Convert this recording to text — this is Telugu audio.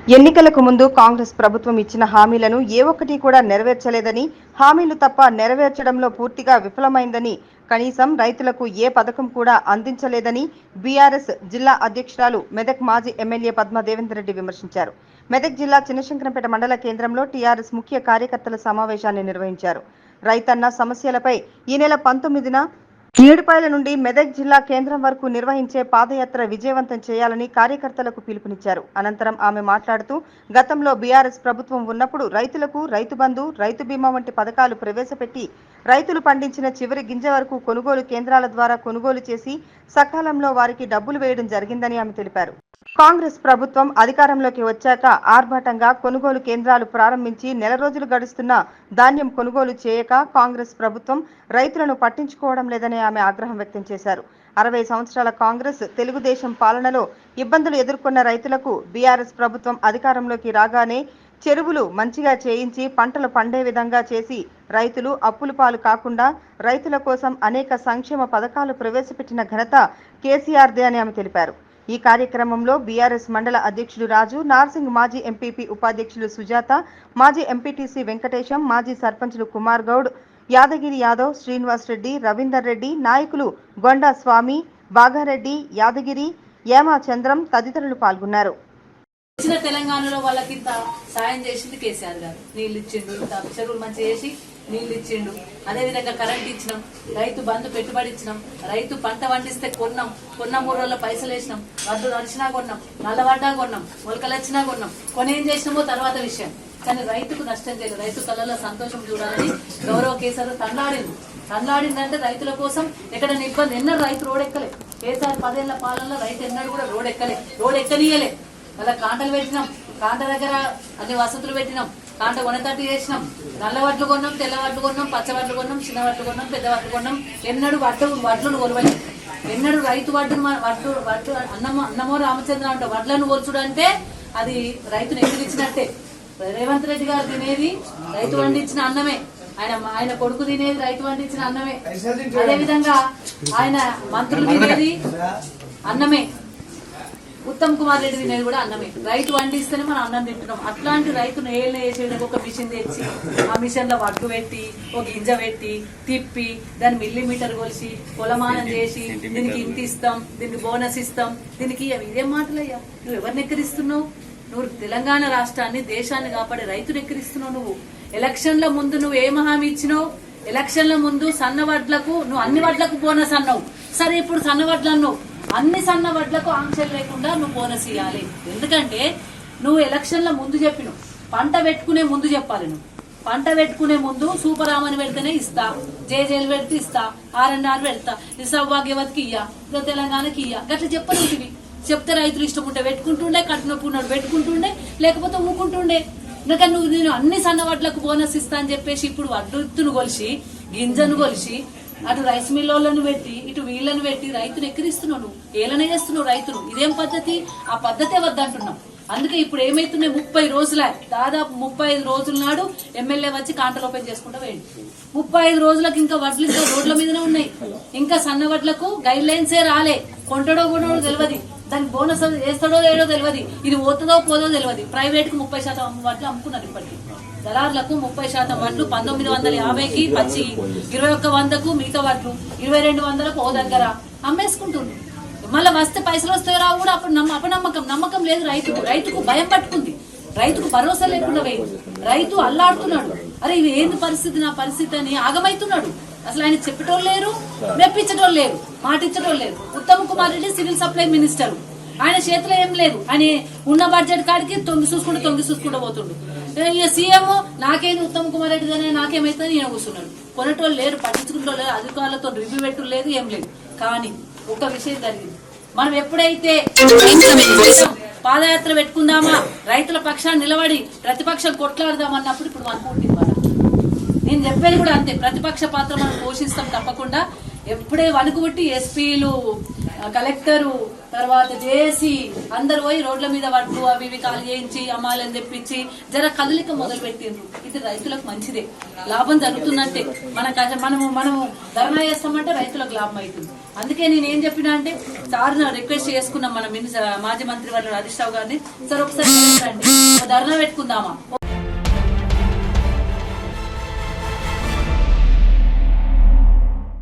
ఎన్నికలకు ముందు కాంగ్రెస్ ప్రభుత్వం ఇచ్చిన హామీలను ఏ ఒక్కటి కూడా నెరవేర్చలేదని, హామీలు తప్ప నెరవేర్చడంలో పూర్తిగా విఫలమైందని, కనీసం రైతులకు ఏ పథకం కూడా అందించలేదని బీఆర్ఎస్ జిల్లా అధ్యక్షురాలు మెదక్ మాజీ ఎమ్మెల్యే పద్మా దేవేందర్ రెడ్డి విమర్శించారు. మెదక్ జిల్లా చిన్నశంకరంపేట మండల కేంద్రంలో టీఆర్ఎస్ ముఖ్య కార్యకర్తల సమావేశాన్ని నిర్వహించారు. రైతన్న సమస్యలపై ఈ నెల 19న ఏడుపాయల నుండి మెదక్ జిల్లా కేంద్రం వరకు నిర్వహించే పాదయాత్ర విజయవంతం చేయాలని కార్యకర్తలకు పిలుపునిచ్చారు. అనంతరం ఆమె మాట్లాడుతూ, గతంలో బీఆర్ఎస్ ప్రభుత్వం ఉన్నప్పుడు రైతులకు రైతు బంధు, రైతు బీమా వంటి పథకాలు ప్రవేశపెట్టి రైతులు పండించిన చివరి గింజ వరకు కొనుగోలు కేంద్రాల ద్వారా కొనుగోలు చేసి సకాలంలో వారికి డబ్బులు వేయడం జరిగిందని ఆమె తెలిపారు. కాంగ్రెస్ ప్రభుత్వం అధికారంలోకి వచ్చాక ఆర్భాటంగా కొనుగోలు కేంద్రాలు ప్రారంభించి నెల రోజులు గడుస్తున్నా ధాన్యం కొనుగోలు చేయక కాంగ్రెస్ ప్రభుత్వం రైతులను పట్టించుకోవడం లేదని ఆమె ఆగ్రహం వ్యక్తం చేశారు. 60 సంవత్సరాల కాంగ్రెస్ తెలుగుదేశం పాలనలో ఇబ్బందులు ఎదుర్కొన్న రైతులకు బీఆర్ఎస్ ప్రభుత్వం అధికారంలోకి రాగానే చెరువులు మంచిగా చేయించి పంటలు పండే విధంగా చేసి రైతులు అప్పుల పాలు కాకుండా రైతుల కోసం అనేక సంక్షేమ పథకాలు ప్రవేశపెట్టిన ఘనత కేసీఆర్దే అని ఆమె తెలిపారు. ఈ కార్యక్రమంలో బీఆర్ఎస్ మండల అధ్యక్షుడు రాజు, నార్సింగ్ మాజీ ఎంపీపీ ఉపాధ్యక్షులు సుజాత, మాజీ ఎంపీటీసీ వెంకటేశం, మాజీ సర్పంచులు కుమార్ గౌడ్, యాదగిరి యాదవ్, శ్రీనివాస్ రెడ్డి, రవీందర్ రెడ్డి, నాయకులు గొండా స్వామి, బాగారెడ్డి, యాదగిరి, ఏమా చంద్రం తదితరులు పాల్గొన్నారు. తెలంగాణలో వాళ్ళకి సాయం చేసింది కేసీఆర్ గారు. నీళ్లు ఇచ్చిండు, చెరువులు మంచిగా చేసి నీళ్లు ఇచ్చిండు. అదేవిధంగా కరెంట్ ఇచ్చినాం, రైతు బంధు పెట్టుబడి ఇచ్చినాం, రైతు పంట పండిస్తే కొన్న 3 రోజుల్లో పైసలు వేసినాం, వడ్లు నడిచినా కొన్నాం, నల్లవడ్డా కొన్నాం, మొలకలు వచ్చినా కొన్నాం. ఏం చేసినామో తర్వాత విషయం. కానీ రైతుకు నష్టం చేయలేదు. రైతు కళ్ళలో సంతోషం చూడాలని గౌరవ కేసీఆర్ తండ్లాడిందంటే రైతుల కోసం ఎక్కడైనా ఇబ్బంది ఎన్నడూ రైతు రోడ్ ఎక్కలే. కేసీఆర్ 10 ఏళ్ల పాలనలో రైతు ఎన్నడూ కూడా రోడ్ ఎక్కనీయలే. అలా కాంటలు పెట్టినాం, కాంట దగ్గర అన్ని వసతులు పెట్టినాం, కాంట కొనతట్టు చేసినాం, నల్ల వడ్లు కొన్నాం, తెల్ల వడ్లు కొన్నాం, పచ్చ వడ్లు కొన్నాం, చిన్న వడ్లు కొన్నాం, పెద్ద వడ్లు కొన్నాం. ఎన్నడూ వడ్లను కొలవాలి. ఎన్నడూ రైతు వడ్లు అన్నమో రామచంద్ర అంటే వడ్లను కొలుచుడు అంటే అది రైతును ఎదిరించినట్టే. రేవంత్ రెడ్డి గారు తినేది రైతు పండించిన అన్నమే, ఆయన కొడుకు తినేది రైతు పండించిన అన్నమే, అదేవిధంగా ఆయన మంత్రులు తినేది అన్నమే, ఉత్తమ్ కుమార్ రెడ్డి తినేది కూడా అన్నమే. రైతు వండిస్తేనే మనం అన్నం తింటున్నాం. అట్లాంటి రైతును ఏళ్ళ వేసేయడానికి ఒక మిషన్ తెచ్చి ఆ మిషన్ లో వడ్డు పెట్టి ఒక గింజ పెట్టి తిప్పి దాన్ని మిల్లీమీటర్ కొలిసి కొలమానం చేసి దీనికి ఇంత ఇస్తాం, దీనికి బోనస్ ఇస్తాం, దీనికి ఇదేం మాటలయ్యా? నువ్వు ఎవరిని ఎక్కిరిస్తున్నావు? నువ్వు తెలంగాణ రాష్ట్రాన్ని దేశాన్ని కాపాడే రైతును ఎక్కిరిస్తున్నావు. నువ్వు ఎలక్షన్ల ముందు నువ్వు ఏం హామీ ఇచ్చినావు? ఎలక్షన్ల ముందు సన్న వడ్లకు నువ్వు అన్ని వడ్లకు బోనస్ అన్నావు. సరే, ఇప్పుడు సన్న వడ్లు అన్నావు. అన్ని సన్న వడ్లకు ఆంక్షలు లేకుండా నువ్వు బోనస్ ఇవ్వాలి. ఎందుకంటే నువ్వు ఎలక్షన్ల ముందు చెప్పినావు, పంట పెట్టుకునే ముందు చెప్పాలి. నువ్వు పంట పెట్టుకునే ముందు సూపరామని పెడితేనే ఇస్తా, జేజేలు పెడితే ఇస్తా, R&R పెడతా, సౌభాగ్యవతికి ఇయ్యా, తెలంగాణకి ఇయ్యా, గట్లా చెప్పలేటివి. చెప్తే రైతులు ఇష్టం ఉంటే పెట్టుకుంటుండే, కట్టినప్పుడు పెట్టుకుంటుండే, లేకపోతే ఊకుంటుండే. ఇంకా నేను అన్ని సన్న వడ్లకు బోనస్ ఇస్తా అని చెప్పేసి ఇప్పుడు వడ్డును కొలిసి గింజను కొలిసి అటు రైస్ మిల్లోలను పెట్టి ఇటు వీళ్ళను పెట్టి రైతును ఎక్కిరిస్తున్నావు. నువ్వు ఏలనే చేస్తున్నావు రైతును. ఇదేం పద్ధతి? ఆ పద్ధతే వద్దంటున్నాం. అందుకే ఇప్పుడు ఏమైతున్నాయి, 30 రోజుల దాదాపు 35 రోజుల నాడు ఎమ్మెల్యే వచ్చి కాంటలు ఓపెన్ చేసుకుంటా వేయండి. 35 రోజులకు ఇంకా వడ్లు ఇంకా రోడ్ల మీదనే ఉన్నాయి. ఇంకా సన్న వడ్లకు గైడ్ లైన్సే రాలే. కొంటడో కొనడో తెలియదు, దానికి బోనస్ వేస్తాడో లేడో తెలియదు, ఇది పోతుందో పోదో తెలియదు. ప్రైవేట్ కు 30% వడ్లు అమ్ముకున్నారు. ఇప్పటికీ దళారులకు 30% వడ్లు 1950కి పచ్చి, 2100కు మిగతా వడ్లు 2200కు ఓ దగ్గర అమ్మేసుకుంటుంది. మళ్ళీ వస్తే పైసలు వస్తాయో రావు కూడా అప్పుడు నమ్మకం లేదు. రైతుకు భయం పట్టుకుంది. రైతుకు భరోసా లేకుండా పోయింది. రైతు అల్లాడుతున్నాడు. అరే ఇది ఏంది పరిస్థితి, నా పరిస్థితి అని ఆగమైతున్నాడు. అసలు ఆయన చెప్పేటోళ్ళు లేరు, మెప్పించటోళ్ళు లేరు, మాట ఇచ్చటోళ్ళు లేరు. Uttam Kumar Reddy civil supply minister, ఆయన చేతిలో ఏం లేదు. ఆయన ఉన్న బడ్జెట్ కాడికి తొంగి చూసుకుంటూ పోతుండు. ఇక సీఎం నాకేంది ఉత్తమ్ కుమార్ రెడ్డి కానీ నాకేమైతే ఈయన కూర్చున్నాడు. కొనేటోళ్ళు లేరు, పట్టించుకుంటూ లేరు, అధికారులతో రివ్యూ పెట్టు లేదు, ఏం లేదు. కానీ ఒక విషయం జరిగింది. మనం ఎప్పుడైతే పాదయాత్ర పెట్టుకుందామా, రైతుల పక్షాన్ని నిలబడి ప్రతిపక్షం కొట్లాడదామన్నప్పుడు ఇప్పుడు అనుకుంటుంది. నేను చెప్పేది కూడా అంతే. ప్రతిపక్ష పాత్ర మనం పోషిస్తాం తప్పకుండా. ఎప్పుడే వణుకుబట్టి ఎస్పీలు, కలెక్టరు, తర్వాత జేఏసీ అందరు పోయి రోడ్ల మీద వడ్లు అవి ఇవి ఖాళీ చేయించి అమ్మాలని తెప్పించి జర కదలిక మొదలు పెట్టిండ్రు. ఇది రైతులకు మంచిదే, లాభం జరుగుతున్నట్టే. మనము ధర్నా చేస్తామంటే రైతులకు లాభం అవుతుంది. అందుకే నేనేం చెప్పినా అంటే సార్ రిక్వెస్ట్ చేసుకున్నాం మన మాజీ మంత్రి వారు హరీష్ రావు గారిని, సార్ ఒకసారి ధర్నా పెట్టుకుందామా?